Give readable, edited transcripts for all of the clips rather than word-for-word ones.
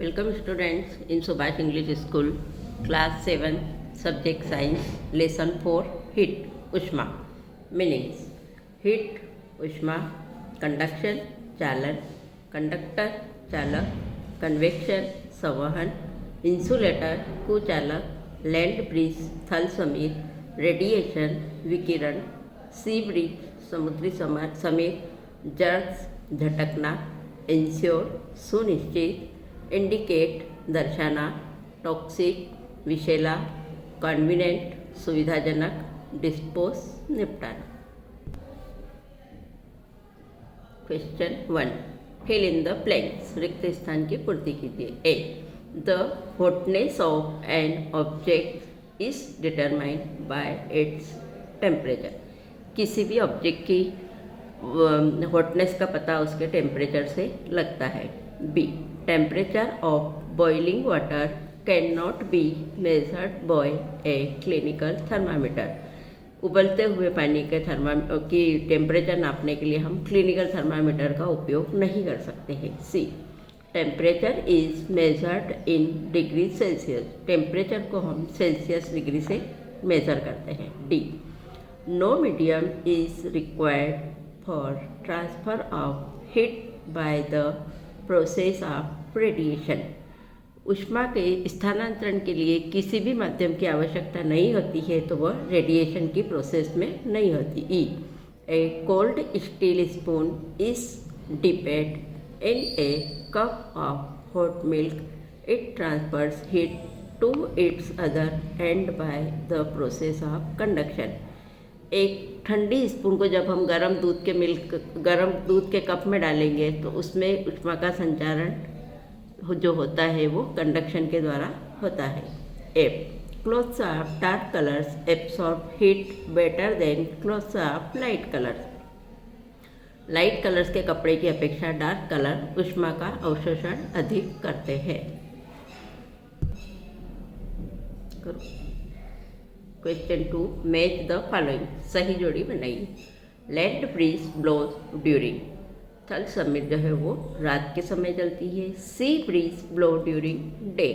Welcome students in Subhash English School, Class 7, Subject Science, Lesson 4, Heat, Ushma. Meanings: Heat, Ushma, Conduction, Chalan, Conductor, Chalak, Convection, Savahan, Insulator, Kuchalak, Land breeze, Thal Samir, Radiation, Vikiran, Sea breeze, Samudri Samir, Jerks, झटकना, ensure, सुनिश्चित, indicate, दर्शाना, toxic, विषैला, convenient, सुविधाजनक, dispose, निपटाना। Question 1, fill in the blanks, रिक्त स्थान की पूर्ति कीजिए। A, the hotness of an object is determined by its temperature. किसी भी ऑब्जेक्ट की हॉटनेस का पता उसके टेम्परेचर से लगता है। B, temperature of boiling water can not be measured by a clinical thermometer. उबलते हुए पानी के की टेम्परेचर नापने के लिए हम क्लिनिकल थर्मामीटर का उपयोग नहीं कर सकते हैं। C, temperature is measured in degree Celsius. Temperature को हम सेल्सियस डिग्री से मेज़र करते हैं। D, no medium is required for transfer of heat by the process of radiation। ऊष्मा के स्थानांतरण के लिए किसी भी माध्यम की आवश्यकता नहीं होती है तो वह रेडिएशन की प्रोसेस में नहीं होती। E, a cold steel spoon is dipped in a cup of hot milk, it transfers heat to its other end by the process of conduction. एक ठंडी स्पून को जब हम गर्म दूध के कप में डालेंगे तो उसमें ऊष्मा का संचारण जो होता है वो कंडक्शन के द्वारा होता है। F, clothes of dark colours absorb heat better than clothes of light colours. Light colours के कपड़े की अपेक्षा डार्क कलर ऊष्मा का अवशोषण अधिक करते हैं। क्वेश्चन 2, मैच द फॉलोइंग, सही जोड़ी बनाइए। लैंड ब्रीज ब्लोज ड्यूरिंग, थल समिट जो है वो रात के समय चलती है। Sea breeze blow during day,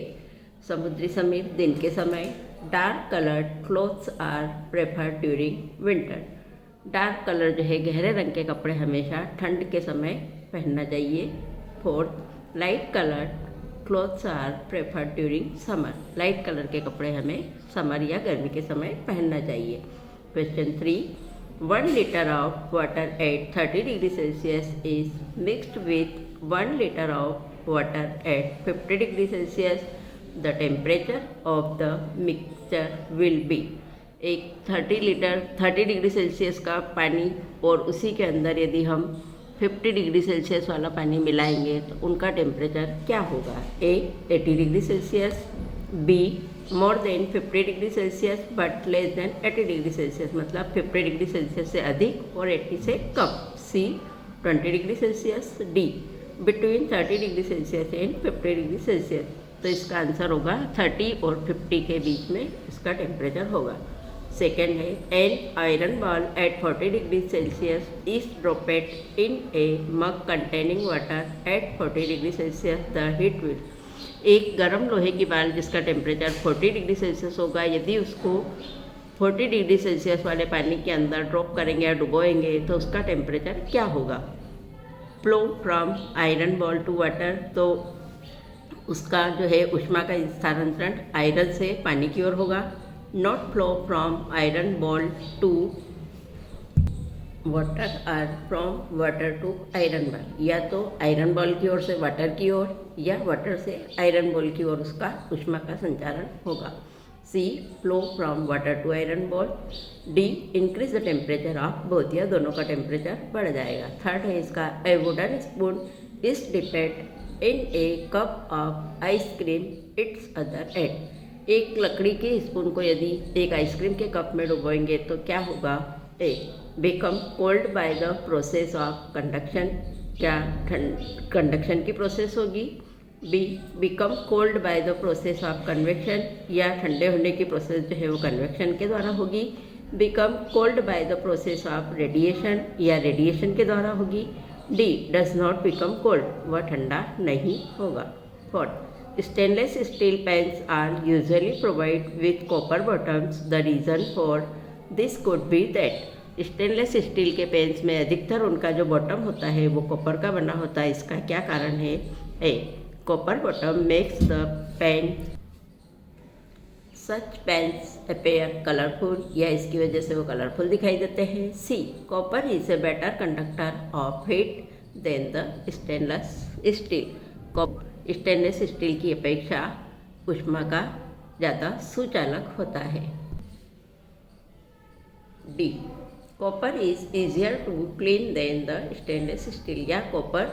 समुद्री समीर दिन के समय। Dark coloured clothes are preferred during winter. Dark colour जो है गहरे रंग के कपड़े हमेशा ठंड के समय पहनना चाहिए। Fourth, light coloured clothes are preferred during summer. Light colour के कपड़े हमें समर या गर्मी के समय पहनना चाहिए। Question 3, 1 litre of water at 30 degree Celsius is mixed with 1 litre of water at 50 degree Celsius. The temperature of the mixture will be. एक 30 डिग्री सेल्सियस का पानी और उसी के अंदर यदि हम 50 डिग्री सेल्सियस वाला पानी मिलाएंगे तो उनका टेम्परेचर क्या होगा। A, 80 degree Celsius. B, more than 50 degree Celsius but less than 80 degree Celsius, मतलब 50 डिग्री सेल्सियस से अधिक और 80 से कम। C, 20 degree Celsius. D, between 30 degree Celsius and 50 degree Celsius. तो इसका आंसर होगा 30 और 50 के बीच में इसका टेम्परेचर होगा। सेकेंड है, an iron ball at 40 degree Celsius is dropped in a mug containing water at 40 degree Celsius, the heat will. एक गर्म लोहे की बाल जिसका टेम्परेचर 40 डिग्री सेल्सियस होगा, यदि उसको 40 डिग्री सेल्सियस वाले पानी के अंदर ड्रॉप करेंगे या डुबोएंगे तो उसका टेम्परेचर क्या होगा। Flow from iron ball to water, तो उसका जो है ऊष्मा का स्थानांतरण आयरन से पानी की ओर होगा। Not flow from iron ball to water और from water to iron ball, या तो आयरन बॉल की ओर से वाटर की ओर या वाटर से आयरन बॉल की ओर उसका ऊष्मा का संचारण होगा। C, flow from water to iron ball. D, increase the temperature of both, या दोनों का टेम्परेचर बढ़ जाएगा। थर्ड है इसका, a wooden spoon is dipped in a cup of ice cream its other end. एक लकड़ी के स्पून को यदि एक आइसक्रीम के कप में डुबोएंगे तो क्या होगा। A, become cold by the process of conduction, क्या कंडक्शन की प्रोसेस होगी। B, become cold by the process of convection, या ठंडे होने की प्रोसेस जो है वो कन्वेक्शन के द्वारा होगी। Become cold by the process of radiation, या रेडिएशन के द्वारा होगी। D, does not become cold, वह ठंडा नहीं होगा। Fourth, Stainless steel pans are usually provided with copper bottoms. The reason for this could be that stainless steel के pens में अधिकतर उनका जो बॉटम होता है वो कॉपर का बना होता है। इसका क्या कारण है? A, copper bottom makes the pan such pans appear colourful, या इसकी वजह से वो कलरफुल दिखाई देते हैं। C, copper is a better conductor of heat than the stainless steel. Stainless steel की अपेक्षा ऊष्मा का ज़्यादा सुचालक होता है। D, copper is easier to clean than the stainless steel, या कॉपर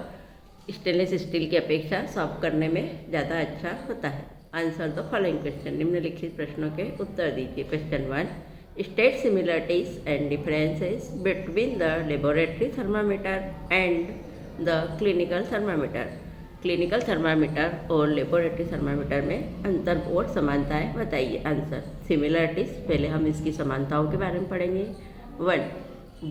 स्टेनलेस स्टील की अपेक्षा साफ करने में ज़्यादा अच्छा होता है। आंसर द फॉलोइंग क्वेश्चन, निम्नलिखित प्रश्नों के उत्तर दीजिए। Question 1, state similarities and differences between the laboratory thermometer and the clinical thermometer. Clinical thermometer और लेबोरेटरी थर्मामीटर में अंतर और समानताएं बताइए। आंसर, सिमिलरिटीज, पहले हम इसकी समानताओं के बारे में पढ़ेंगे। 1,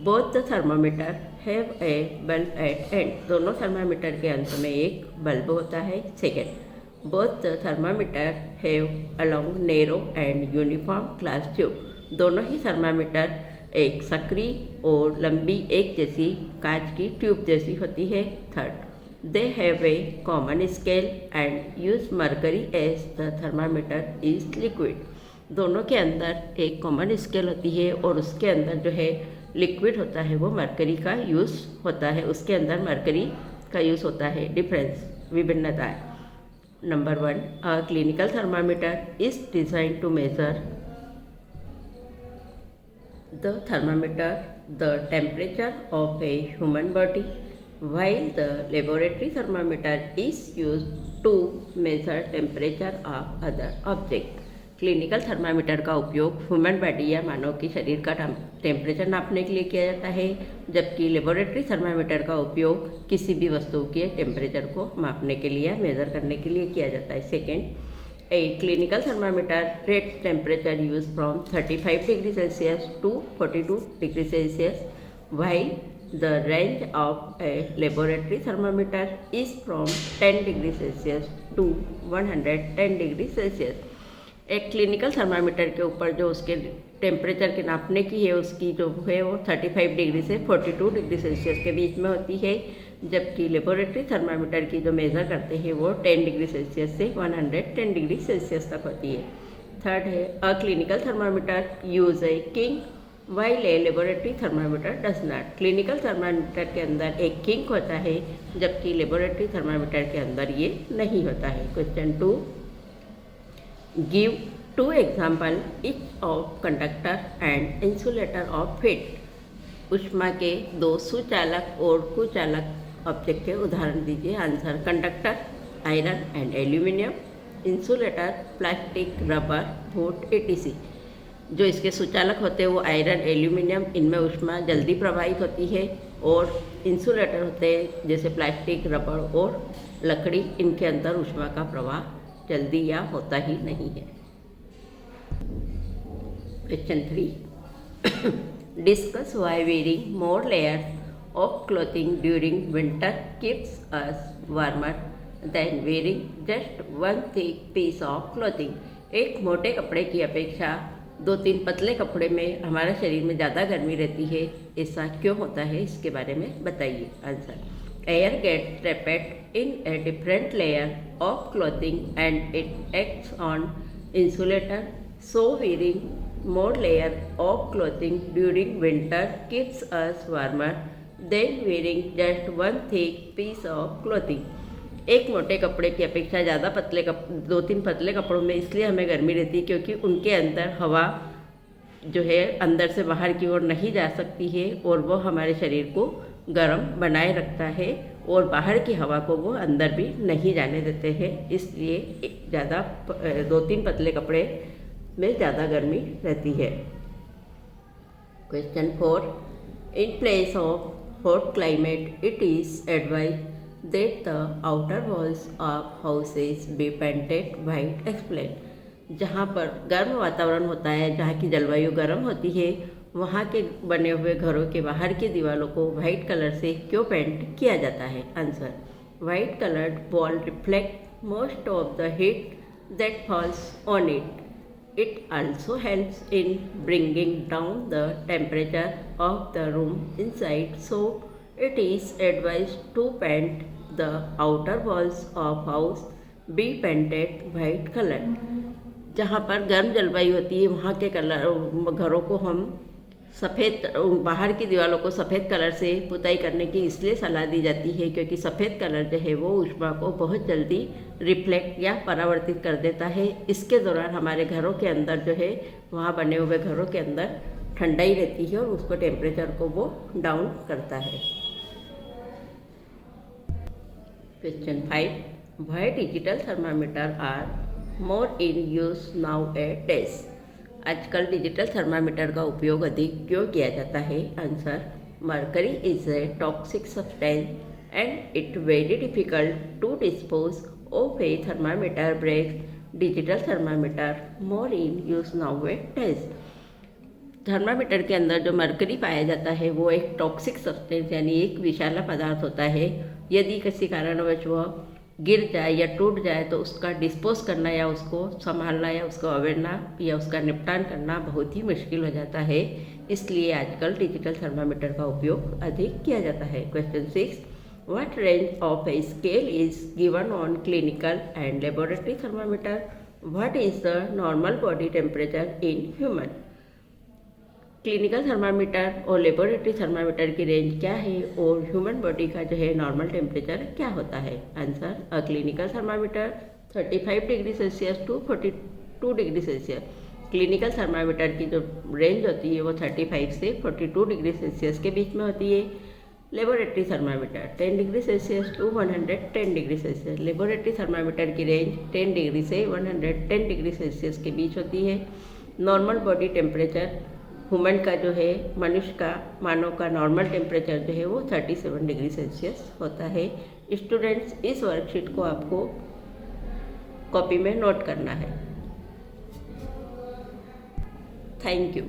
both the thermometer have a bulb at end, दोनों थर्मामीटर के अंत में एक बल्ब होता है। Second, both the thermometer have a long narrow and uniform glass tube, दोनों ही थर्मामीटर एक सक्रिय और लंबी एक जैसी कांच की ट्यूब जैसी होती है। Third, they have a common scale and use mercury as the thermometer is liquid, दोनों के अंदर एक कॉमन स्केल होती है और उसके अंदर जो है लिक्विड होता है वो मरकरी का यूज़ होता है, उसके अंदर मरकरी का यूज़ होता है। डिफरेंस, विभिन्नताएं। Number 1, a clinical thermometer is design to measure the thermometer the temperature of a human body, while the laboratory thermometer is used to measure temperature of other object। Clinical thermometer का उपयोग human body या मानव के शरीर का temperature नापने के लिए किया जाता है, जबकि लेबोरेटरी थर्मामीटर का उपयोग किसी भी वस्तु के टेम्परेचर को मापने के लिए, मेज़र करने के लिए किया जाता है। Second, a clinical thermometer reads temperature use from 35 degree Celsius to 42 degree Celsius, while the range of a laboratory thermometer is from 10 degree Celsius to 110 degree Celsius. एक क्लिनिकल थर्मामीटर के ऊपर जो उसके टेम्परेचर के नापने की है उसकी जो है वो 35 डिग्री से 42 डिग्री सेल्सियस के बीच में होती है, जबकि लेबोरेटरी थर्मामीटर की जो मेज़र करते हैं वो 10 डिग्री सेल्सियस से 110 डिग्री सेल्सियस तक होती है। थर्ड है, अ clinical thermometer use a king while a laboratory thermometer does not। Clinical thermometer के अंदर एक किंक होता है, जबकि लेबोरेटरी थर्मामीटर के अंदर ये नहीं होता है। Question 2, give 2 example each of conductor and insulator of heat. ऊष्मा के 2 सुचालक और कुचालक ऑब्जेक्ट के उदाहरण दीजिए। Answer, conductor iron and aluminium, insulator plastic, rubber, would, etc। जो इसके सुचालक होते हैं वो आयरन, एल्यूमिनियम, इनमें ऊष्मा जल्दी प्रवाहित होती है, और इंसुलेटर होते हैं जैसे प्लास्टिक, रबर और लकड़ी, इनके अंदर ऊष्मा का प्रवाह जल्दी या होता ही नहीं है। Question 3, discuss why wearing more layers of clothing during winter keeps us warmer than wearing just 1 thick piece of clothing. एक मोटे कपड़े की अपेक्षा 2-3 पतले कपड़े में हमारे शरीर में ज़्यादा गर्मी रहती है, ऐसा क्यों होता है, इसके बारे में बताइए। Answer, air gets trapped in a different layer of clothing and it acts on insulator, so wearing more layer of clothing during winter keeps us warmer than wearing just 1 thick piece of clothing. एक मोटे कपड़े की अपेक्षा ज़्यादा 2-3 पतले कपड़ों में इसलिए हमें गर्मी रहती है क्योंकि उनके अंदर हवा जो है अंदर से बाहर की ओर नहीं जा सकती है, और वो हमारे शरीर को गर्म बनाए रखता है, और बाहर की हवा को वो अंदर भी नहीं जाने देते हैं, इसलिए ज़्यादा 2-3 पतले कपड़े में ज़्यादा गर्मी रहती है। Question 4, in place of hot climate it is advise that the outer walls of houses be painted white। explain। जहाँ पर गर्म वातावरण होता है, जहाँ की जलवायु गर्म होती है, वहाँ के बने हुए घरों के बाहर की दीवारों को वाइट कलर से क्यों पेंट किया जाता है। Answer, white coloured wall reflect most of the heat that falls on it. It also helps in bringing down the temperature of the room inside, so it is advised to paint the outer walls of house be painted white color. जहाँ पर गर्म जलवायु होती है वहाँ के घरों को हम सफ़ेद, बाहर की दीवारों को सफ़ेद कलर से पुताई करने की इसलिए सलाह दी जाती है क्योंकि सफ़ेद कलर जो है वो ऊष्मा को बहुत जल्दी रिफ्लेक्ट या परावर्तित कर देता है। इसके दौरान हमारे घरों के अंदर जो है वहाँ बने हुए घरों के अंदर ठंडाई रहती है और उसको टेम्परेचर को वो डाउन करता है। Question 5, why digital thermometer are more in use nowadays. आजकल डिजिटल थर्मामीटर का उपयोग अधिक क्यों किया जाता है? Answer, mercury is a toxic substance and it very difficult to dispose of a thermometer breaks digital thermometer more in use nowadays. Thermometer के अंदर जो मर्करी पाया जाता है वो एक टॉक्सिक सब्सटेंस यानी एक विषैला पदार्थ होता है। यदि किसी कारणवश वह गिर जाए या टूट जाए तो उसका डिस्पोज करना या उसको संभालना या उसको अवेड़ना या उसका निपटान करना बहुत ही मुश्किल हो जाता है। इसलिए आजकल डिजिटल थर्मामीटर का उपयोग अधिक किया जाता है। Question 6, what range of a scale is given on clinical and laboratory thermometer? What is the normal body temperature in human? Clinical thermometer और लेबोरेटरी थर्मामीटर की रेंज क्या है और ह्यूमन बॉडी का जो है नॉर्मल टेम्परेचर क्या होता है? Answer, a clinical thermometer 35 degree Celsius to 42 degree Celsius. Clinical thermometer की जो रेंज होती है वो 35 से 42 डिग्री सेल्सियस के बीच में होती है। Laboratory thermometer 10 degree Celsius to 110 degree Celsius. Laboratory thermometer की रेंज 10 डिग्री से 110 डिग्री सेल्सियस के बीच होती है। नॉर्मल बॉडी टेम्परेचर ह्यूमन का जो है मनुष्य का मानव का नॉर्मल टेम्परेचर जो है वो 37 डिग्री सेल्सियस होता है। स्टूडेंट्स, इस वर्कशीट को आपको कॉपी में नोट करना है। Thank you.